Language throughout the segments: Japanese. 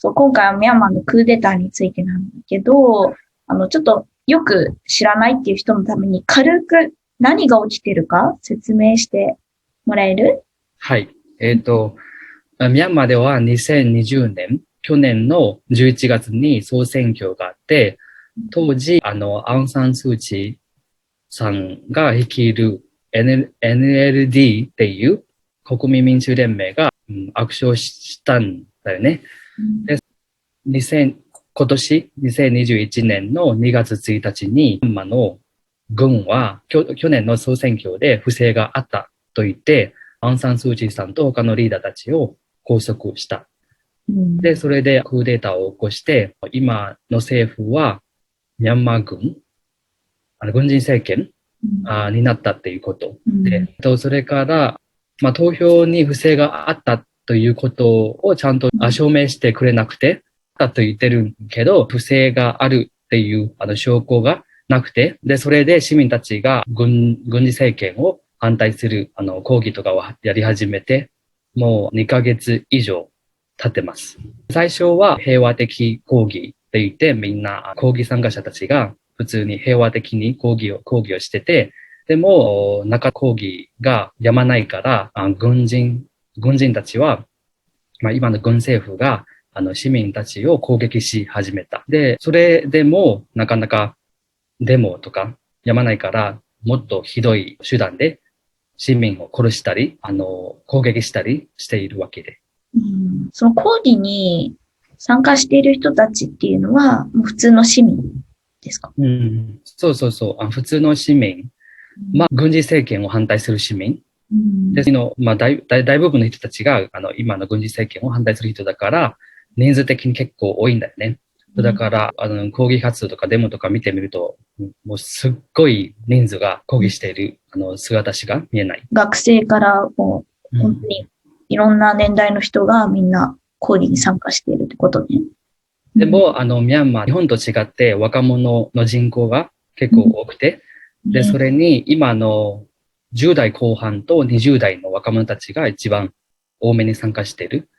そう、今回はミャンマーのクーデターについてなんだけど、ちょっとよく知らないっていう人のために軽く何が起きてるか説明してもらえる？はい。ミャンマーでは2020年、去年の11月に総選挙があって、当時、アウン・サン・スー・チーさんが率いる NLD っていう国民民主連盟が、握手したんだよね。で、2000今年2021年の2月1日に、ミャンマーの軍は去年の総選挙で不正があったと言って、アウン・サン・スー・チーさんと他のリーダーたちを拘束した。で、それでクーデターを起こして、今の政府はミャンマー軍、軍人政権になったっていうこと。で、それから、投票に不正があったということをちゃんと証明してくれなくて、だと言ってるけど、不正があるっていう証拠がなくて、で、それで市民たちが軍事政権を反対する抗議とかをやり始めて、もう2ヶ月以上経ってます。最初は平和的抗議って言って、みんな抗議参加者たちが普通に平和的に抗議をしてて、でも、抗議がやまないから、軍人たちは、今の軍政府が、市民たちを攻撃し始めた。で、それでも、なかなかデモとかやまないから、もっとひどい手段で市民を殺したり、攻撃したりしているわけで。その抗議に参加している人たちっていうのは、もう普通の市民ですか？そうそうそう。普通の市民。軍事政権を反対する市民。で、大部分の人たちが、今の軍事政権を反対する人だから、人数的に結構多いんだよね。だから、抗議活動とかデモとか見てみると、もうすっごい人数が抗議している、姿しか見えない。学生からもう、本当にいろんな年代の人がみんな抗議に参加しているってことね。でも、ミャンマー、日本と違って若者の人口が結構多くて、で、それに今の10代後半と20代の若者たちが一番多めに参加している。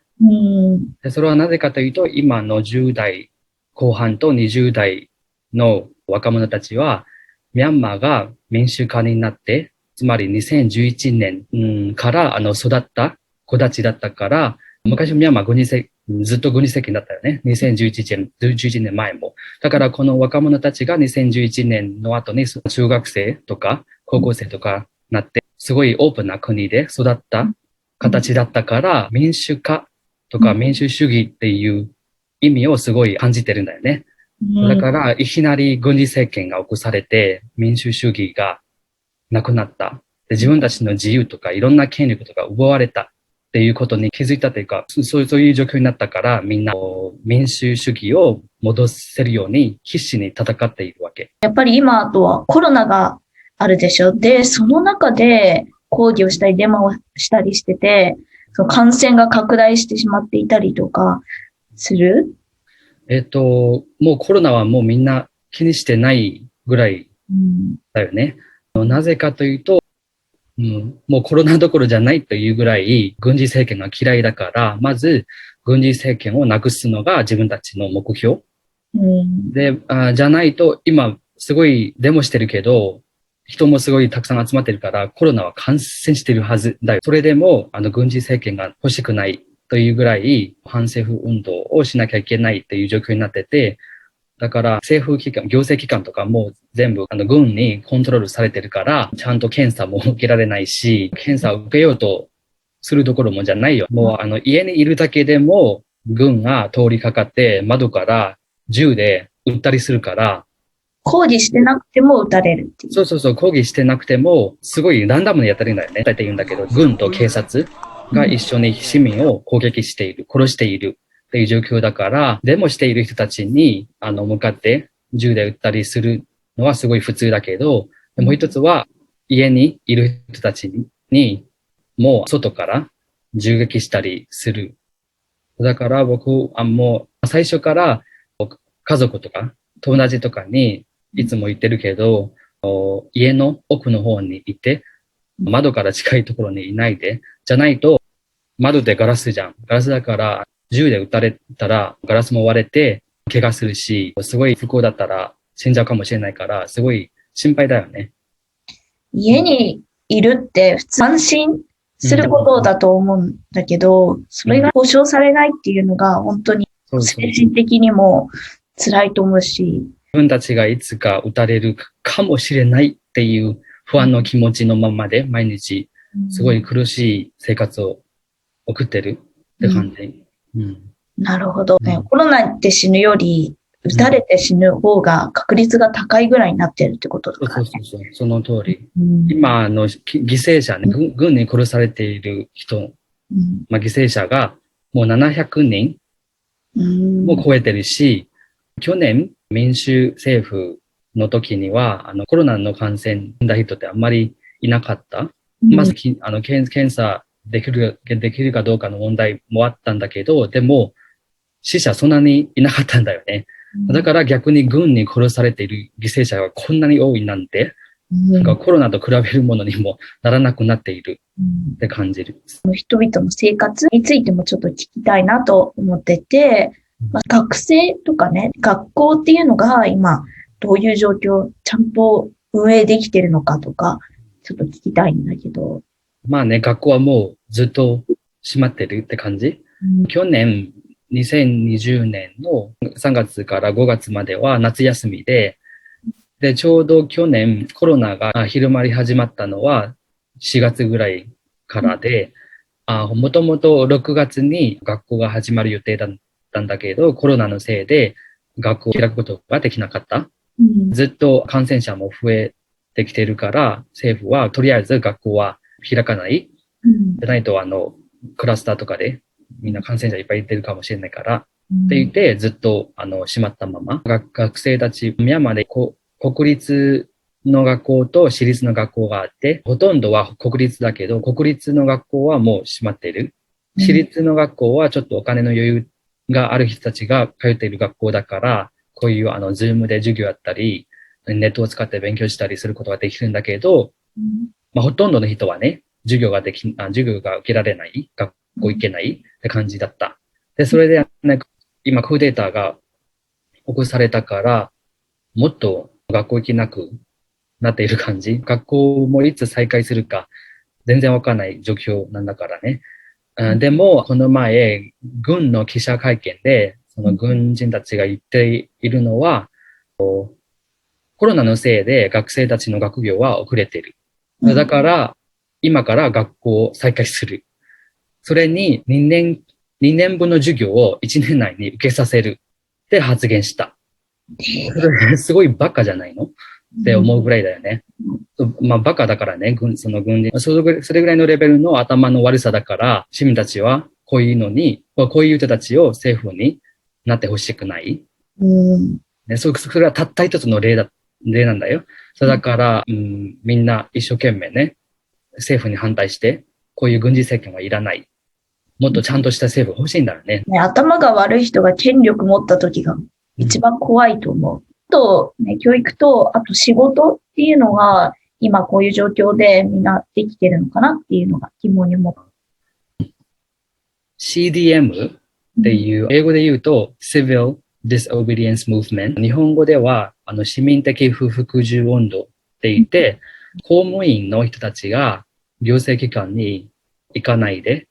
で、それはなぜかというと、今の10代後半と20代の若者たちは、ミャンマーが民主化になって、つまり2011年から育った子たちだったから、昔ミャンマーずっと軍事政権だったよね。2011年前も。だからこの若者たちが2011年の後に中学生とか高校生とかなって、すごいオープンな国で育った形だったから、民主化とか民主主義っていう意味をすごい感じてるんだよね。だから、いきなり軍事政権が起こされて、民主主義がなくなった。で、自分たちの自由とかいろんな権力とか奪われたっていうことに気づいたというか、そういう状況になったから、みんな民主主義を戻せるように必死に戦っているわけ。やっぱり今あとはコロナがあるでしょ。で、その中で抗議をしたりデモをしたりしてて、その感染が拡大してしまっていたりとかする？もうコロナはもうみんな気にしてないぐらいだよね。なぜかというと、もうコロナどころじゃないというぐらい軍事政権が嫌いだから、まず軍事政権をなくすのが自分たちの目標。で、じゃないと今すごいデモしてるけど、人もすごいたくさん集まってるからコロナは感染してるはずだよ。それでも軍事政権が欲しくないというぐらい反政府運動をしなきゃいけないっていう状況になってて、だから政府機関、行政機関とかも全部軍にコントロールされてるから、ちゃんと検査も受けられないし、検査を受けようとするところもじゃないよ。もう家にいるだけでも軍が通りかかって窓から銃で撃ったりするから、抗議してなくても撃たれるっていう。そうそうそう、抗議してなくても、すごいランダムにやってるんだよね。大体言うんだけど、軍と警察が一緒に市民を攻撃している、殺しているっていう状況だから、デモしている人たちに、向かって銃で撃ったりするのはすごい普通だけど、もう一つは、家にいる人たちに、もう外から銃撃したりする。だから僕はもう最初から家族とか友達とかにいつも言ってるけど、家の奥の方にいて、窓から近いところにいないで、じゃないと窓でガラスじゃん。ガラスだから銃で撃たれたらガラスも割れて怪我するし、すごい不幸だったら死んじゃうかもしれないから、すごい心配だよね。家にいるって普通安心することだと思うんだけど、それが保証されないっていうのが本当に精神的にも辛いと思うし。自分たちがいつか撃たれるかもしれないっていう不安の気持ちのままで毎日すごい苦しい生活を送ってるって感じ。なるほど、ね。コロナで死ぬより撃たれて死ぬ方が確率が高いぐらいになってるってことだからね。そう。その通り。今の犠牲者ね、軍に殺されている人、犠牲者がもう700人も超えてるし、去年民主政府の時にはコロナの感染だ人ってあんまりいなかった。まず検査できるかどうかの問題もあったんだけど、でも死者そんなにいなかったんだよね。だから逆に軍に殺されている犠牲者がこんなに多いなんて、なんかコロナと比べるものにもならなくなっているって感じる。人々の生活についてもちょっと聞きたいなと思ってて、学生とかね、学校っていうのが今どういう状況、ちゃんと運営できてるのかとか、ちょっと聞きたいんだけど。まあね、学校はもうずっと閉まってるって感じ。去年、2020年の3月から5月までは夏休みで、ちょうど去年コロナが広まり始まったのは4月ぐらいからで、もともと6月に学校が始まる予定だったんだけど、コロナのせいで学校を開くことができなかった。ずっと感染者も増えてきてるから、政府はとりあえず学校は開かない。でないとクラスターとかでみんな感染者いっぱいいてるかもしれないから、って言ってずっと閉まったまま、学生たち、ミャンマーで国立の学校と私立の学校があって、ほとんどは国立だけど、国立の学校はもう閉まっている。私立の学校はちょっとお金の余裕がある人たちが通っている学校だから、こういうズームで授業やったり、ネットを使って勉強したりすることができるんだけど、ほとんどの人はね、授業が受けられない、学校行けないって感じだった。で、それで、ね、今クーデターが起こされたから、もっと学校行けなくなっている感じ。学校もいつ再開するか全然わからない状況なんだからね。でも、この前、軍の記者会見で、その軍人たちが言っているのは、コロナのせいで学生たちの学業は遅れている。だから、今から学校を再開する。それに2年分の授業を1年内に受けさせるって発言した。すごいバカじゃないのって思うぐらいだよね。バカだからね、その軍人。それぐらいのレベルの頭の悪さだから、市民たちはこういう人たちを政府になってほしくない。それはたった一つの例なんだよ。だから、みんな一生懸命ね、政府に反対して、こういう軍事政権はいらない。もっとちゃんとした政府欲しいんだろうね。頭が悪い人が権力持った時が一番怖いと思う。教育と、あと仕事っていうのが、今こういう状況でみんなできてるのかなっていうのが疑問に思う。CDM っていう、英語で言うと、Civil Disobedience Movement。日本語では、市民的不服従運動って言って、公務員の人たちが行政機関に行かないで、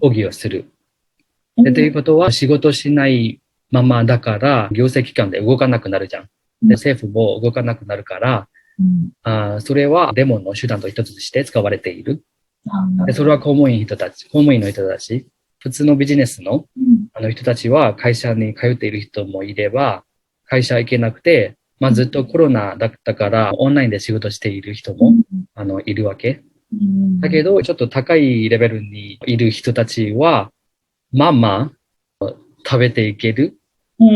抗議をする。ということは、仕事しないままだから、行政機関で動かなくなるじゃん。で、政府も動かなくなるから、それはデモの手段と一つとして使われている。で、それは公務員の人たち、普通のビジネスの人たちは会社に通っている人もいれば、会社行けなくて、ずっとコロナだったからオンラインで仕事している人もいるわけ。だけど、ちょっと高いレベルにいる人たちは、食べていけるっ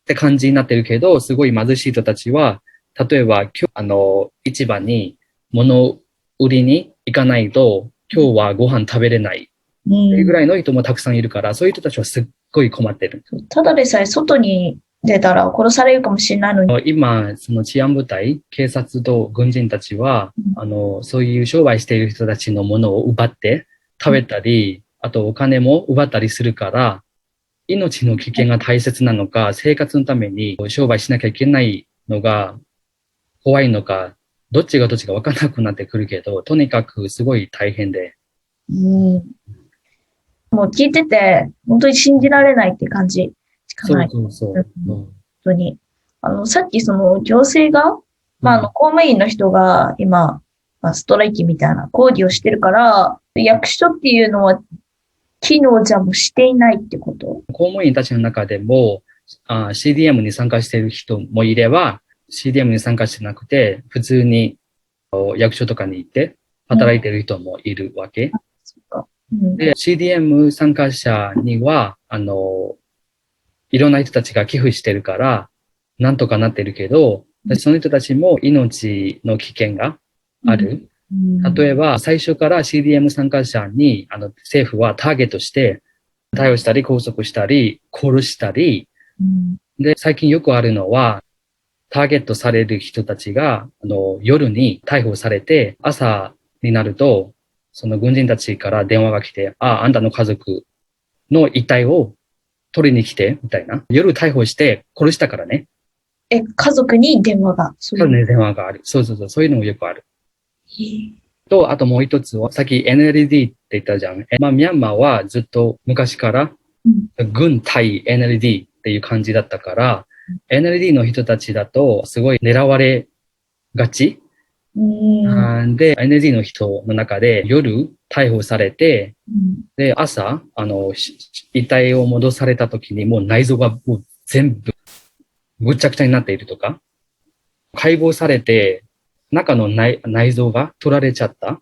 て感じになってるけど、すごい貧しい人たちは、例えば今日、市場に物売りに行かないと、今日はご飯食べれない。っていうぐらいの人もたくさんいるから、そういう人たちはすっごい困ってる。ただでさえ外に出たら殺されるかもしれないのに。今、その治安部隊、警察と軍人たちは、そういう商売している人たちのものを奪って食べたり、あとお金も奪ったりするから、命の危険が大切なのか、生活のために商売しなきゃいけないのが怖いのか、どっちがどっちか分からなくなってくるけど、とにかくすごい大変で。うん。もう聞いてて、本当に信じられないって感じしかない。そうそううんそう。本当に。さっきその行政が、うん公務員の人が今、ストライキみたいな抗議をしてるから、役所っていうのは機能じゃもしていないってこと？公務員たちの中でもCDM に参加している人もいれば、CDM に参加してなくて、普通に役所とかに行って働いている人もいるわけ。そっか。うん。で、CDM 参加者には、いろんな人たちが寄付してるから、なんとかなってるけど、その人たちも命の危険がある。例えば、最初から CDM 参加者に、政府はターゲットして逮捕したり、拘束したり、殺したり、で、最近よくあるのは、ターゲットされる人たちが、夜に逮捕されて、朝になると、その軍人たちから電話が来て、あんたの家族の遺体を取りに来て、みたいな。夜逮捕して殺したからね。家族に電話が、そういう。ね、電話がある。そうそうそう、そういうのもよくある。へえ。と、あともう一つは、さっき NLD って言ったじゃん。ミャンマーはずっと昔から軍対 NLD っていう感じだったから、NLD の人たちだとすごい狙われがち。で、NLD の人の中で夜逮捕されて、で、朝、遺体を戻された時にもう内臓がもう全部ぐっちゃぐちゃになっているとか、解剖されて中の内臓が取られちゃった。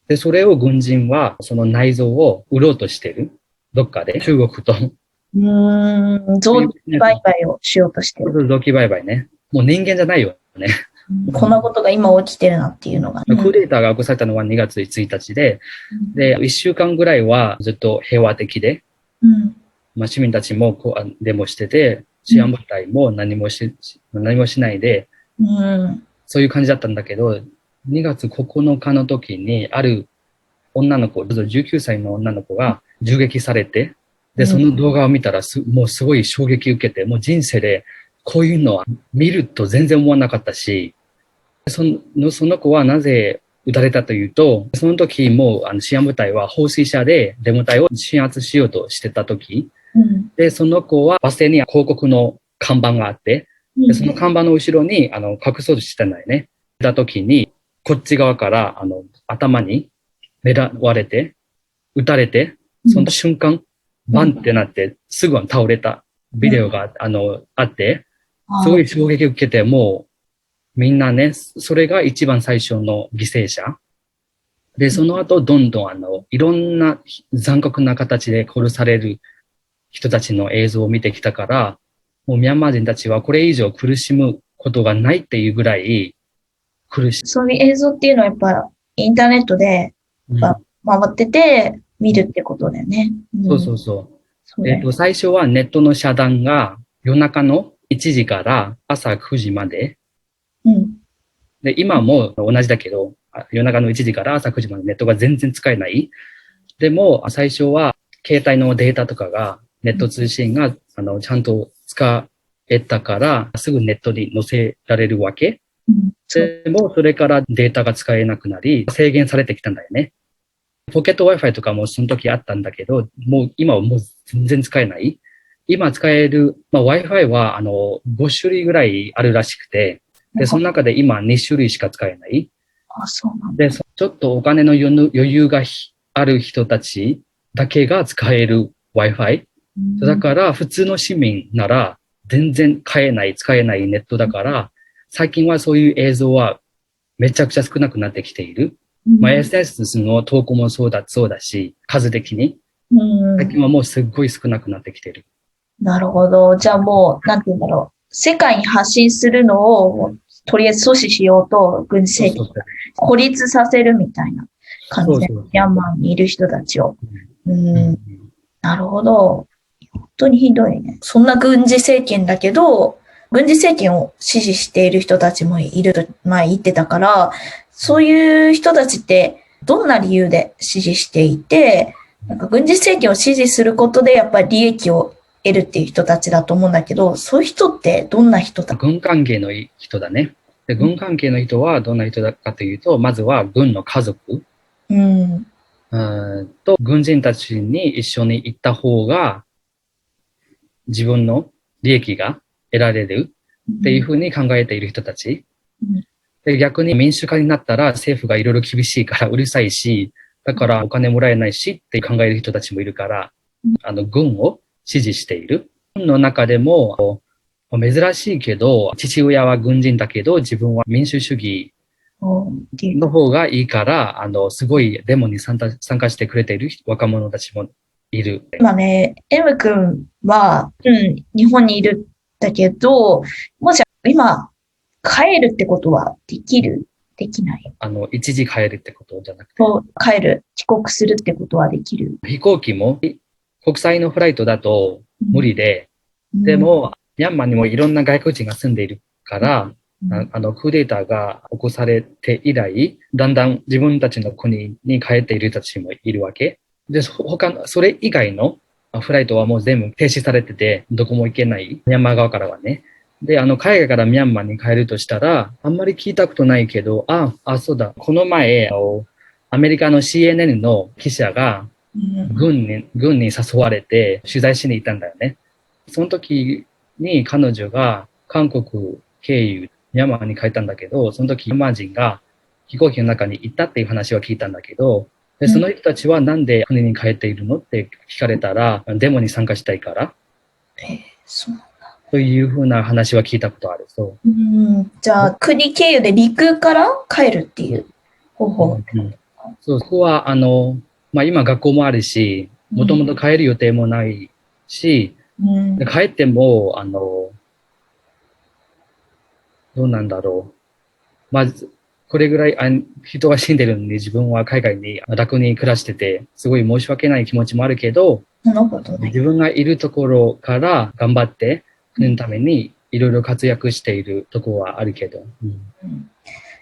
で、それを軍人はその内臓を売ろうとしてる。どっかで。中国と。臓器売買をしようとしてる。臓器売買ね。もう人間じゃないよね。こんなことが今起きてるなっていうのが。クーデターが起こされたのは2月1日で、で、1週間ぐらいはずっと平和的で、市民たちもデモしてて、治安部隊も何もしないで、そういう感じだったんだけど、2月9日の時に、ある女の子、19歳の女の子が銃撃されて、で、その動画を見たらもうすごい衝撃受けて、もう人生でこういうのは見ると全然思わなかったし、その子はなぜ撃たれたというと、その時も治安部隊は放水車でデモ隊を鎮圧しようとしてた時、で、その子はバス停に広告の看板があって、でその看板の後ろに隠そうとしてたんだよね。た時に、こっち側から頭に狙われて、撃たれて、その瞬間、バンってなって、すぐ倒れたビデオがあって、すごい衝撃を受けて、もうみんなね、それが一番最初の犠牲者。で、その後、どんどんいろんな残酷な形で殺される人たちの映像を見てきたから、もうミャンマー人たちはこれ以上苦しむことがないっていうぐらい苦しい。そういう映像っていうのはやっぱインターネットで回ってて見るってことだよね。そうそうそう。最初はネットの遮断が夜中の1時から朝9時まで。で、今も同じだけど、夜中の1時から朝9時までネットが全然使えない。でも、最初は携帯のデータとかが、ネット通信が、ちゃんと使えたから、すぐネットに載せられるわけ。でも、それからデータが使えなくなり、制限されてきたんだよね。ポケット Wi-Fi とかもその時あったんだけど、もう今はもう全然使えない。今使える、Wi-Fi は5種類ぐらいあるらしくて、で、その中で今2種類しか使えない。そうなんだ。で、ちょっとお金の余裕がある人たちだけが使える Wi-Fi。だから普通の市民なら全然使えないネットだから、最近はそういう映像はめちゃくちゃ少なくなってきている。SNS の投稿もそうだし、数的に。最近はもうすっごい少なくなってきている。なるほど。じゃあもう、なんて言うんだろう。世界に発信するのを、とりあえず阻止しようと、軍事政権が孤立させるみたいな感じで、ミャンマーにいる人たちを。なるほど。本当にひどいね。そんな軍事政権だけど、軍事政権を支持している人たちもいると前言ってたから、そういう人たちってどんな理由で支持していて、なんか軍事政権を支持することでやっぱり利益を得るっていう人たちだと思うんだけど、そういう人ってどんな人だ？軍関係の人だね。で、軍関係の人はどんな人だかというと、まずは軍の家族うん。と軍人たちに一緒に行った方が自分の利益が得られるっていうふうに考えている人たち。で、逆に民主化になったら政府がいろいろ厳しいからうるさいし、だからお金もらえないしって考える人たちもいるから、軍を支持している。軍の中でも、珍しいけど、父親は軍人だけど、自分は民主主義の方がいいから、すごいデモに参加してくれている若者たちもいる。今ね、M 君は、日本にいるんだけど、もし今、帰るってことはできる？できない？一時帰るってことじゃなくて。帰る、帰国するってことはできる？飛行機も、国際のフライトだと無理で、でも、ミャンマーにもいろんな外国人が住んでいるから、クーデターが起こされて以来、だんだん自分たちの国に帰っている人たちもいるわけ。で、それ以外のフライトはもう全部停止されてて、どこも行けない。ミャンマー側からはね。で、海外からミャンマーに帰るとしたら、あんまり聞いたことないけど、そうだ。この前、アメリカの CNN の記者が、軍に誘われて取材しに行ったんだよね。その時に彼女が韓国経由ミャンマーに帰ったんだけど、その時ミャンマー人が飛行機の中に行ったっていう話は聞いたんだけど、でその人たちはなんで国に帰っているのって聞かれたら、デモに参加したいから。そうなんだ。というふうな話は聞いたことある。じゃあ、国経由で陸から帰るっていう方法。そう、そこは、今学校もあるし、もともと帰る予定もないし、帰っても、どうなんだろう。まず、これぐらい人が死んでるのに自分は海外に楽に暮らしてて、すごい申し訳ない気持ちもあるけど、自分がいるところから頑張って、国のためにいろいろ活躍しているところはあるけど。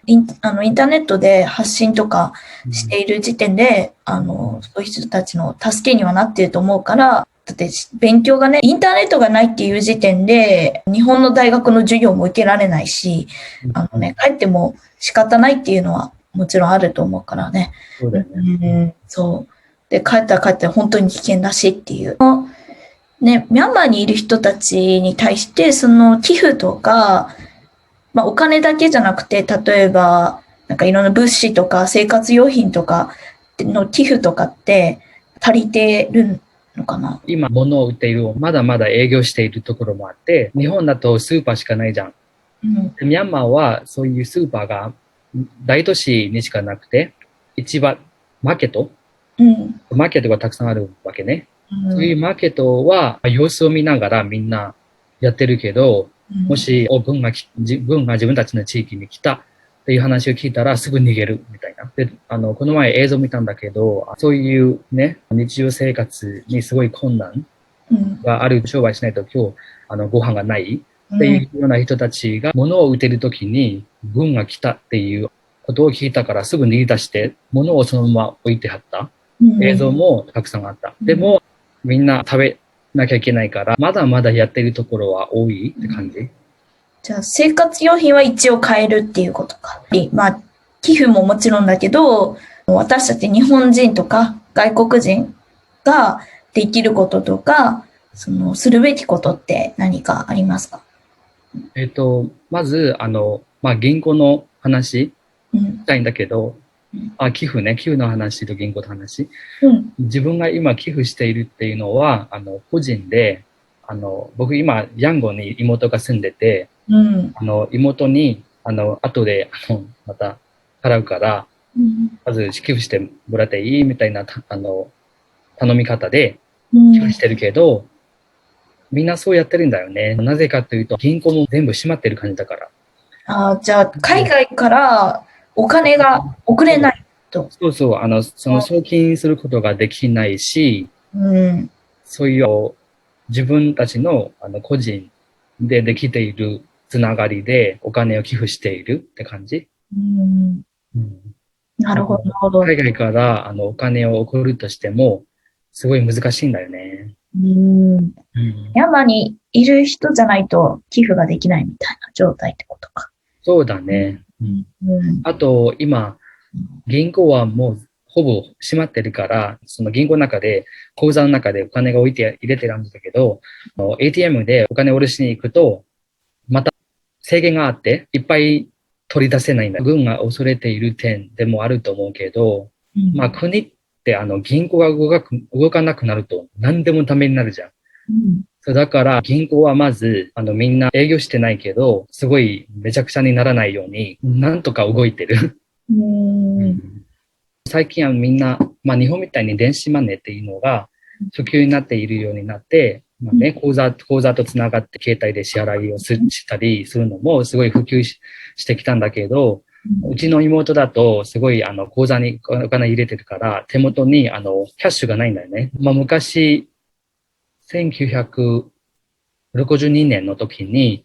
インターネットで発信とかしている時点で、そういう人たちの助けにはなっていると思うから、だって勉強がね、インターネットがないっていう時点で、日本の大学の授業も受けられないし、帰っても仕方ないっていうのはもちろんあると思うからね。そうだよね。そう。で、帰ったら本当に危険だしっていう。ね、ミャンマーにいる人たちに対して、その寄付とか、お金だけじゃなくて、例えば、なんかいろんな物資とか生活用品とかの寄付とかって足りてるのかな？今、物を売っている、まだまだ営業しているところもあって、日本だとスーパーしかないじゃん。ミャンマーはそういうスーパーが大都市にしかなくて、市場、マーケットがたくさんあるわけね。そういうマーケットは様子を見ながらみんなやってるけど、もし軍が自分たちの地域に来たっていう話を聞いたらすぐ逃げるみたいな。で、この前映像見たんだけど、そういうね、日常生活にすごい困難がある、商売しないと今日、ご飯がないっていうような人たちが物を売ってる時に軍が来たっていうことを聞いたからすぐ逃げ出して物をそのまま置いてはった映像もたくさんあった。でも、みんな食べなきゃいけないから、まだまだやってるところは多いって感じ。じゃあ、生活用品は一応買えるっていうことか。寄付ももちろんだけど、私たち日本人とか外国人ができることとか、するべきことって何かありますか？まず、銀行の話したいんだけど、寄付の話と銀行の話。自分が今寄付しているっていうのは、個人で、僕今、ヤンゴンに妹が住んでて、妹に、後で、また払うから、まず寄付してもらっていいみたいな、頼み方で寄付してるけど、みんなそうやってるんだよね。なぜかというと、銀行も全部閉まってる感じだから。じゃあ、海外からお金が送れないと。そうそう、送金することができないし、そういう自分たちの個人でできているつながりでお金を寄付しているって感じ。なるほど。海外からお金を送るとしても、すごい難しいんだよね。ん。うん、ミャンマーにいる人じゃないと寄付ができないみたいな状態ってことか。そうだね。うん、うん。あと、今、銀行はもうほぼ閉まってるから、その銀行の中で、口座の中でお金が置いて入れてるんだけど、ATM でお金を下ろしに行くと、また制限があって、いっぱい取り出せないんだ。軍が恐れている点でもあると思うけど、まあ国って銀行が動かなくなると何でもダメになるじゃん。うん。そうだから銀行はまず、みんな営業してないけど、すごいめちゃくちゃにならないように、なんとか動いてる。うん。最近はみんな、まあ日本みたいに電子マネーっていうのが普及になっているようになって、まあね、口座とつながって携帯で支払いをしたりするのもすごい普及してきたんだけど、うちの妹だとすごい口座にお金入れてるから手元にキャッシュがないんだよね。まあ昔、1962年の時に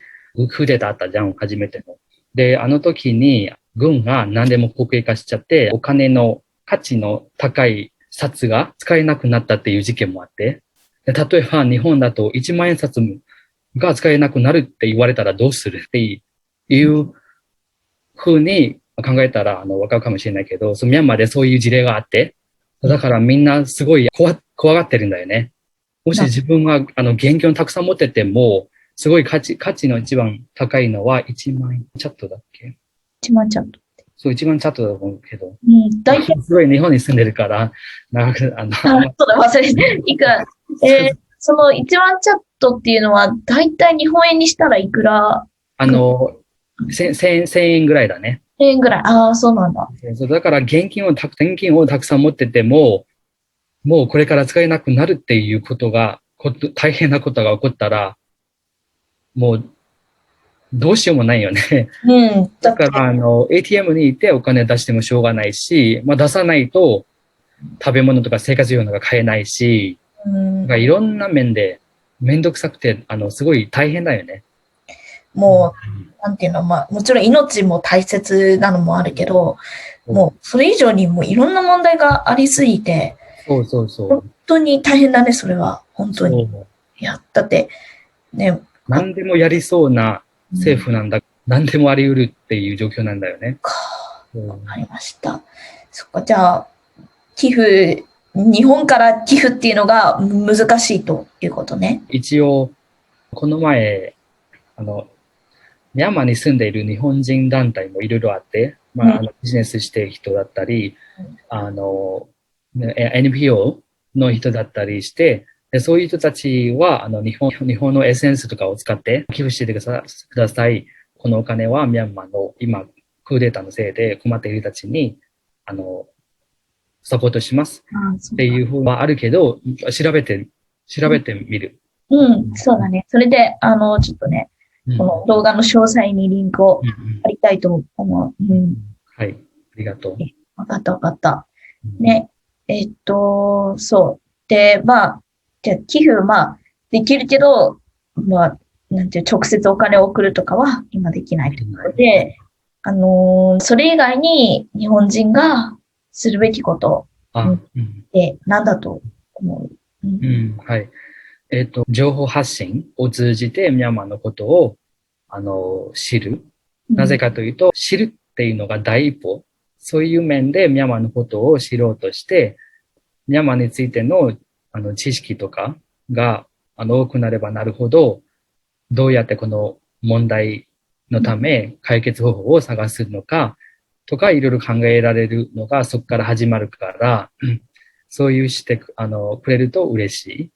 クーデターあったじゃん、初めての。で、あの時に軍が何でも国営化しちゃって、お金の価値の高い札が使えなくなったっていう事件もあって、で例えば日本だと1万円札が使えなくなるって言われたらどうするっていうふうに考えたらわかるかもしれないけど、ミャンマーでそういう事例があって、だからみんなすごい怖がってるんだよね。もし自分が現金をたくさん持ってても、すごい価値の一番高いのは1万円チャットだっけ。1万チャット。そう、1万チャットだと思うけど。うん。大体、すごい日本に住んでるから、長く、そうだ、忘れて。いくら、その1万チャットっていうのは、大体日本円にしたらいくら1000円ぐらいだね。1000円ぐらい。ああ、そうなんだ。そうだから現金をたくさん持ってても、もうこれから使えなくなるっていう大変なことが起こったら、もうどうしようもないよね。うん。だから、ATM に行ってお金出してもしょうがないし、まあ出さないと食べ物とか生活用のが買えないし、うん、いろんな面でめんどくさくて、すごい大変だよね。もう、なんていうの、まあ、もちろん命も大切なのもあるけど、もう、それ以上にもういろんな問題がありすぎて、そうそうそう。本当に大変だね、それは。本当に。いや、だって、ね。何でもやりそうな政府なんだ。何でもあり得るっていう状況なんだよね。わかりました。そっか、じゃあ、寄付、日本から寄付っていうのが難しいということね。一応、この前、ミャンマーに住んでいる日本人団体もいろいろあって、まあ、ビジネスしている人だったり、NPO の人だったりして、でそういう人たちは、日本のエッセンスとかを使って寄付してください。このお金はミャンマーの今、クーデターのせいで困っている人たちに、サポートします。っていうふうはあるけど、調べてみる。うん、そうだね。それで、ちょっとね、この動画の詳細にリンクを貼りたいと思う。うん。はい。ありがとう。わかったわかった。ね。そう。で、まあ、じゃあ寄付、まあ、できるけど、まあ、なんていう、直接お金を送るとかは今できないということで、それ以外に日本人がするべきことって何だと思う？はい。情報発信を通じてミャンマーのことを、知る。なぜかというと、知るっていうのが第一歩。そういう面でミャンマーのことを知ろうとして、ミャンマーについての、知識とかが、多くなればなるほど、どうやってこの問題のため解決方法を探すのか、とかいろいろ考えられるのがそこから始まるから、そういうしてくれると嬉しい。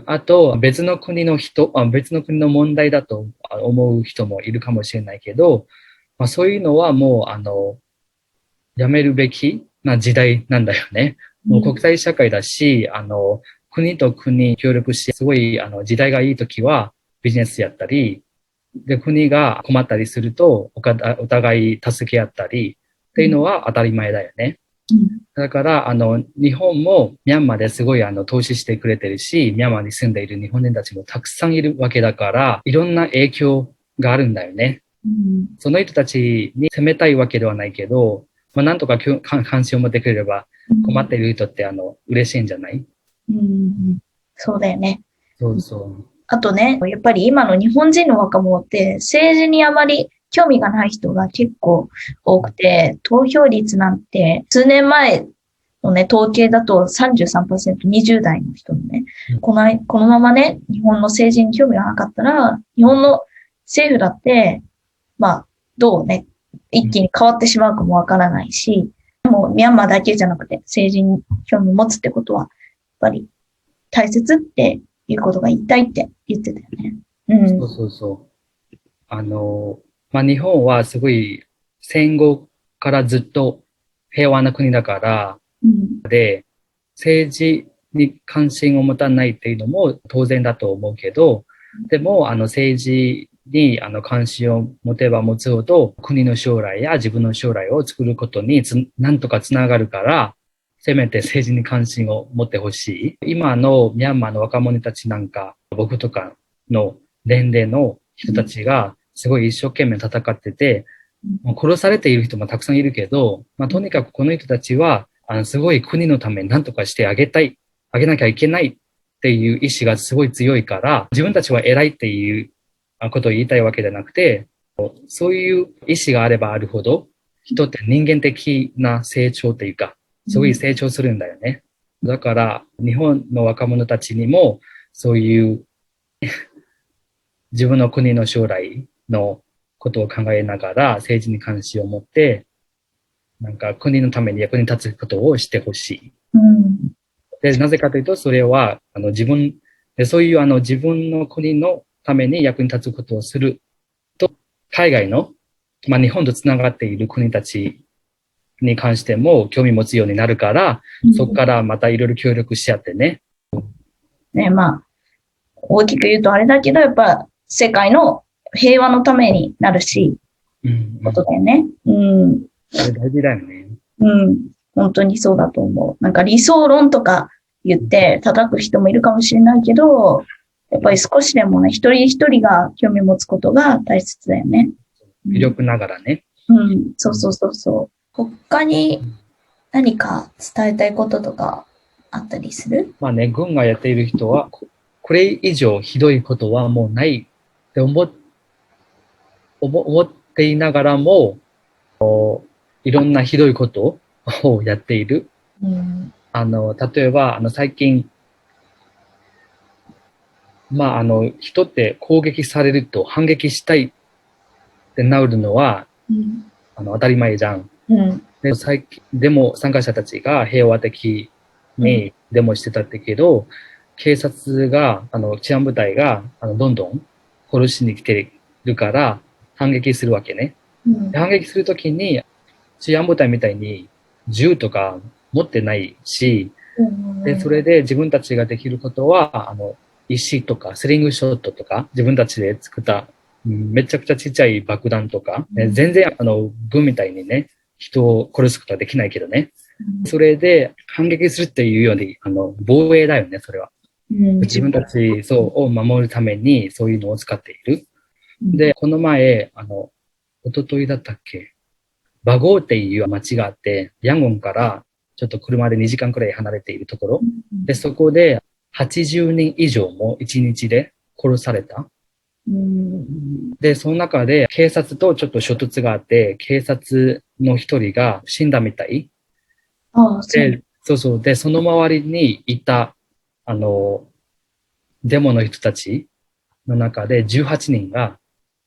あと、別の国の問題だと思う人もいるかもしれないけど、まあ、そういうのはもう、やめるべきな時代なんだよね。もう国際社会だし、国と国協力して、すごい、時代がいいときはビジネスやったり、で、国が困ったりすると、お互い助け合ったり、っていうのは当たり前だよね。だから、日本もミャンマーですごい投資してくれてるし、ミャンマーに住んでいる日本人たちもたくさんいるわけだから、いろんな影響があるんだよね。その人たちに責めたいわけではないけど、まあ、なんとか関心を持ってくれれば、困っている人って嬉しいんじゃない？そうだよね。そうそあとね、やっぱり今の日本人の若者って政治にあまり興味がない人が結構多くて、投票率なんて数年前のね、統計だと33%、20代の人のね、う。このままね、日本の政治に興味がなかったら、日本の政府だって、まあ、どうね、一気に変わってしまうかもわからないし、もうミャンマーだけじゃなくて政治に興味を持つってことは、やっぱり大切っていうことが言いたいって言ってたよね。うん。そうそうそう。日本はすごい戦後からずっと平和な国だから、うん。政治に関心を持たないっていうのも当然だと思うけど、でも、政治に関心を持てば持つほど、国の将来や自分の将来を作ることになんとかつながるから、せめて政治に関心を持ってほしい。今のミャンマーの若者たちなんか、僕とかの年齢の人たちが、すごい一生懸命戦ってて、もう殺されている人もたくさんいるけど、とにかくこの人たちは、すごい国のために何とかしてあげたい、あげなきゃいけないっていう意志がすごい強いから、自分たちは偉いっていうことを言いたいわけじゃなくて、そういう意志があればあるほど、人って人間的な成長っていうか、すごい成長するんだよね。だから、日本の若者たちにも、そういう自分の国の将来のことを考えながら政治に関心を持って、なんか国のために役に立つことをしてほしい。うん。で、なぜかというと、それは、そういう自分の国のために役に立つことをすると、海外の、日本とつながっている国たちに関しても興味持つようになるから、そこからまたいろいろ協力し合ってね。ね、まあ、大きく言うとあれだけど、やっぱ世界の平和のためになるし、ことだよね。うん。それ大事だよね。うん。本当にそうだと思う。なんか理想論とか言って叩く人もいるかもしれないけど、やっぱり少しでもね、一人一人が興味持つことが大切だよね。微力ながらね。うん。そうそうそうそう。他に何か伝えたいこととかあったりする？軍がやっている人は、これ以上ひどいことはもうないって思っていながらも、いろんなひどいことをやっている。うん。例えば、最近、人って攻撃されると反撃したいってなるのは、うん。当たり前じゃん。うん。でも参加者たちが平和的にデモしてたってけど、警察が、治安部隊が、どんどん殺しに来てるから反撃するわけね。うん。反撃するときに、治安部隊みたいに銃とか持ってないし、で、それで自分たちができることは、石とかスリングショットとか、自分たちで作っためちゃくちゃちっちゃい爆弾とか、全然軍みたいにね、人を殺すことはできないけどね。それで反撃するっていうより、防衛だよね、それは。自分たちを守るためにそういうのを使っている。で、この前、一昨日だったっけ、バゴーっていう街があって、ヤンゴンからちょっと車で2時間くらい離れているところ。で、そこで80人以上も1日で殺された。で、その中で警察とちょっと衝突があって、警察の一人が死んだみたい。で、そうそう。で、その周りにいた、デモの人たちの中で18人が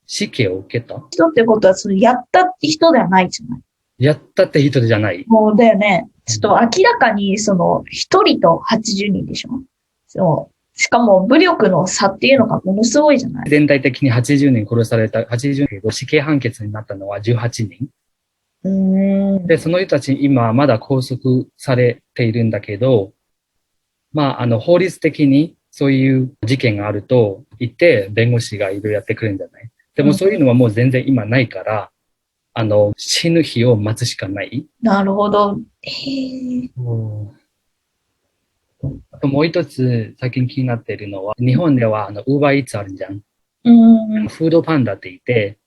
死刑を受けた。人ってことは、そのやったって人ではないじゃない。やったって人じゃない。もうだよね。ちょっと明らかに、一人と80人でしょ。そう。しかも武力の差っていうのがものすごいじゃない。全体的に80人殺された、80人死刑判決になったのは18人。で、その人たち今まだ拘束されているんだけど、法律的にそういう事件があると言って弁護士がいろいろやってくるんじゃない？でもそういうのはもう全然今ないから、死ぬ日を待つしかない。なるほど。へえ。あともう一つ最近気になっているのは、日本ではウーバーイーツあるじゃん。フードパンダって言って、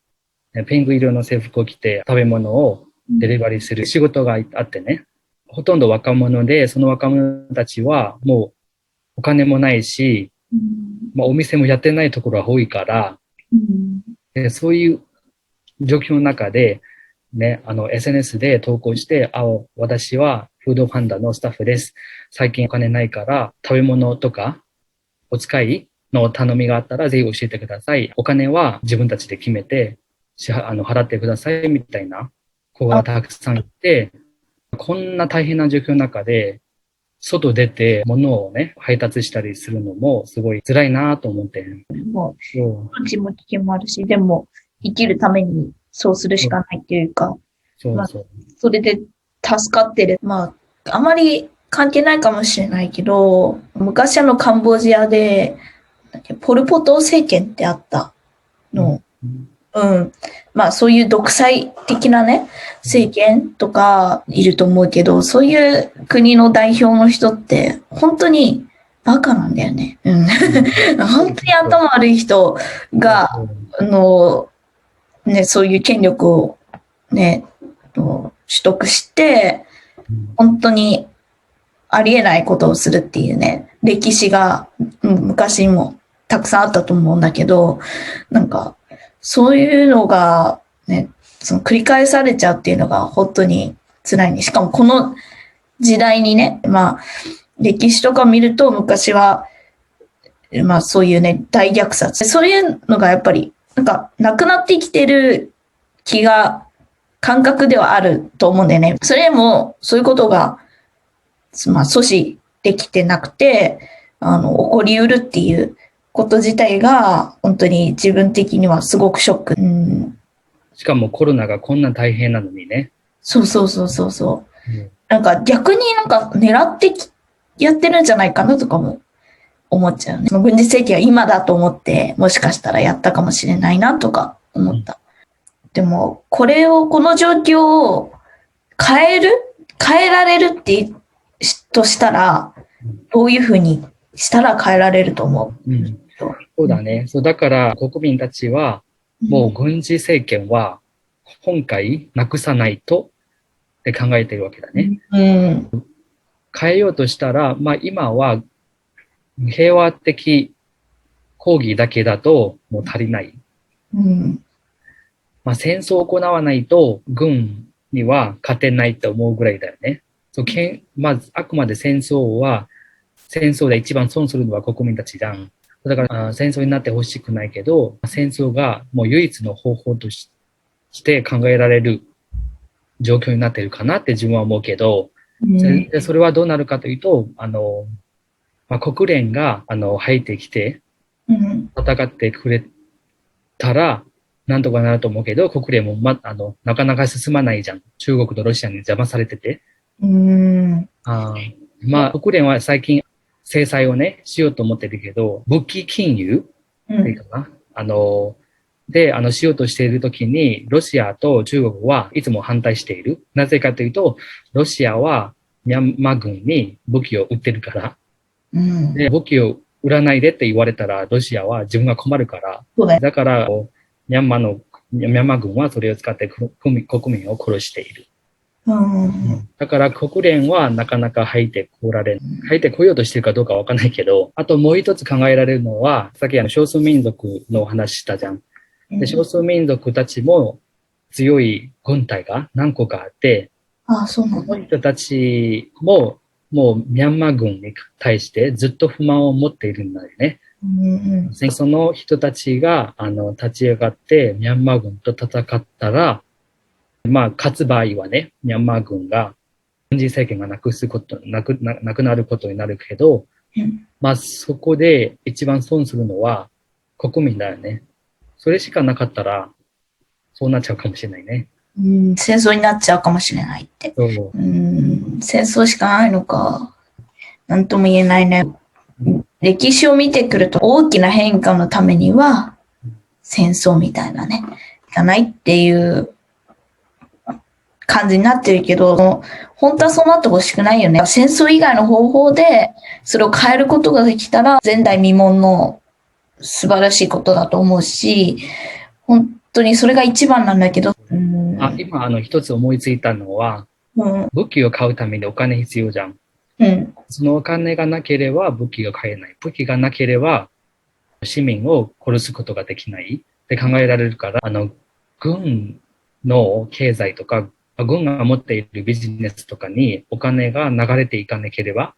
ペング色の制服を着て食べ物をデリバリーする仕事があってね。ほとんど若者で、その若者たちはもうお金もないし、お店もやってないところが多いから、でそういう状況の中で、ね、SNS で投稿して、私はフードパンダのスタッフです。最近お金ないから、食べ物とか、お使いの頼みがあったら、ぜひ教えてください。お金は自分たちで決めて、払ってください、みたいな子がたくさんいて、こんな大変な状況の中で、外出て物をね、配達したりするのもすごい辛いなと思って。もう、命も危険もあるし、でも、生きるためにそうするしかないっていうか、それで助かってる。あまり関係ないかもしれないけど、昔カンボジアで、ポルポト政権ってあったの。そういう独裁的なね、政権とかいると思うけど、そういう国の代表の人って本当にバカなんだよね。本当に頭悪い人が、そういう権力をね、取得して、本当にありえないことをするっていうね、歴史が昔もたくさんあったと思うんだけど、そういうのがね、その繰り返されちゃうっていうのが本当に辛いね。しかもこの時代にね、歴史とか見ると昔は、そういうね、大虐殺。そういうのがやっぱり、なくなってきてる感覚ではあると思うんだよね。それも、そういうことが、阻止できてなくて、起こりうるっていうこと自体が、本当に自分的にはすごくショック。しかもコロナがこんな大変なのにね。そう。逆に狙ってやってるんじゃないかなとかも思っちゃうね。軍事政権は今だと思って、もしかしたらやったかもしれないなとか思った。でも、この状況を変えられるとしたら、どういうふうにしたら変えられると思う？そうだね。だから国民たちは、もう軍事政権は今回なくさないとって考えているわけだね。変えようとしたら、今は平和的抗議だけだともう足りない。戦争を行わないと軍には勝てないと思うぐらいだよね。あくまで戦争で一番損するのは国民たちじゃん。だから戦争になってほしくないけど、戦争がもう唯一の方法として考えられる状況になっているかなって自分は思うけど、それはどうなるかというと、国連が入ってきて戦ってくれたらなんとかなると思うけど、国連もなかなか進まないじゃん。中国とロシアに邪魔されてて。国連は最近制裁をね、しようと思ってるけど、武器禁輸っていうかな。しようとしているときに、ロシアと中国はいつも反対している。なぜかというと、ロシアはミャンマー軍に武器を売ってるから。で武器を売らないでって言われたら、ロシアは自分が困るから。だから、ミャンマー軍はそれを使って国民を殺している。だから国連はなかなか入ってこようとしてるかどうかわかんないけど、あともう一つ考えられるのは、さっき少数民族の話したじゃん。で少数民族たちも強い軍隊が何個かあって、その人たちもうミャンマー軍に対してずっと不満を持っているんだよね。その人たちが立ち上がってミャンマー軍と戦ったら、勝つ場合はね、ミャンマー軍が軍事政権がなくなることになるけど、そこで一番損するのは国民だよね。それしかなかったら、そうなっちゃうかもしれないね。戦争になっちゃうかもしれないって。戦争しかないのか。なんとも言えないね。歴史を見てくると大きな変化のためには、戦争みたいなね、いかないっていう感じになってるけど、本当はそうなってほしくないよね。戦争以外の方法でそれを変えることができたら前代未聞の素晴らしいことだと思うし、本当にそれが一番なんだけど。今一つ思いついたのは、武器を買うためにお金必要じゃん。うん。そのお金がなければ武器が買えない。武器がなければ市民を殺すことができないって考えられるから、軍の経済とか、軍が持っているビジネスとかにお金が流れていかなければ、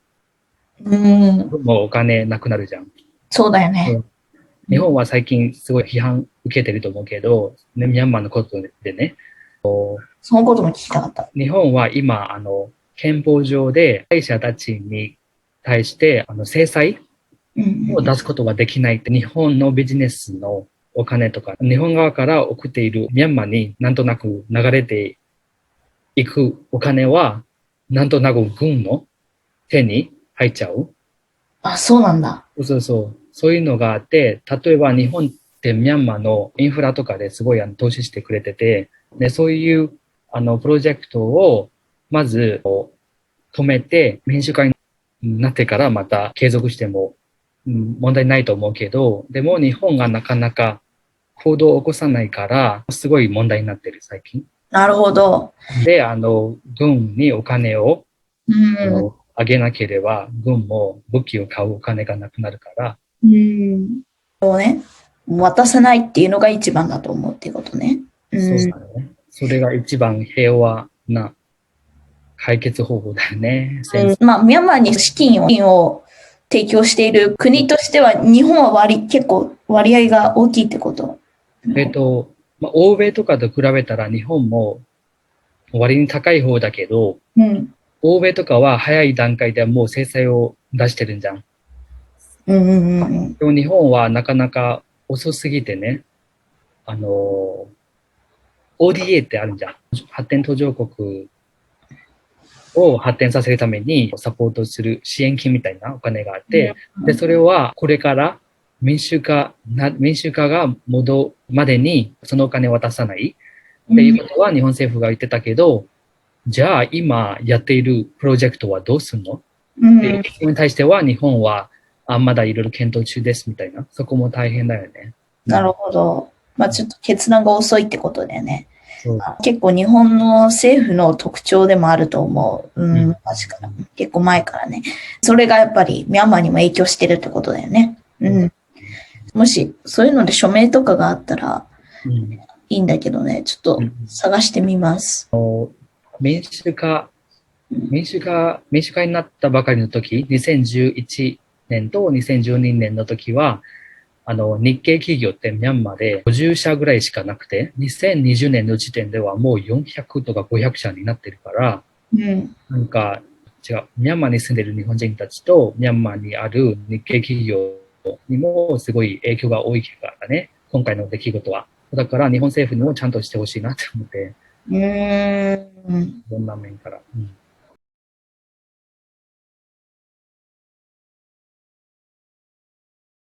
うん。もうお金なくなるじゃん。そうだよね。日本は最近すごい批判受けてると思うけど、ね、ミャンマーのことでね、そのことも聞きたかった。日本は今、憲法上で被害者たちに対して、制裁を出すことができないって、日本のビジネスのお金とか、日本側から送っているミャンマーになんとなく流れていくお金は、なんとなく軍の手に入っちゃう。あ、そうなんだ。そうそう。そういうのがあって、例えば日本ってミャンマーのインフラとかですごい投資してくれてて、で、そういうプロジェクトをまず止めて民主化になってからまた継続しても、問題ないと思うけど、でも日本がなかなか行動を起こさないから、すごい問題になってる最近。なるほど。で、軍にお金をうん。あげなければ、軍も武器を買うお金がなくなるから、うん。そうね。渡さないっていうのが一番だと思うっていうことね。そううん。だね。それが一番平和な解決方法だよね。まあ、ミャンマーに資金を提供している国としては、日本は結構割合が大きいってこと。欧米とかと比べたら日本も割に高い方だけど、うん。欧米とかは早い段階でもう制裁を出してるんじゃん。うんうんうんうん。でも日本はなかなか遅すぎてね、ODA ってあるじゃん。発展途上国を発展させるためにサポートする支援金みたいなお金があって、で、それはこれから民主化が戻るまでにそのお金を渡さないっていうことは日本政府が言ってたけど、じゃあ今やっているプロジェクトはどうするのっていう質問に対しては日本はまだいろいろ検討中ですみたいな。そこも大変だよね。なるほど。まあちょっと決断が遅いってことだよね。そう。結構日本の政府の特徴でもあると思う。確かに。結構前からね。それがやっぱりミャンマーにも影響してるってことだよね。うん。もしそういうので署名とかがあったらいいんだけどね。ちょっと探してみます。民主化になったばかりの時、2011年と2012年の時は、日系企業ってミャンマーで50社ぐらいしかなくて、2020年の時点ではもう400とか500社になってるから、なんか違う、ミャンマーに住んでる日本人たちとミャンマーにある日系企業にもすごい影響が多いからね、今回の出来事は。だから日本政府にもちゃんとしてほしいなって思って、いろんな面から。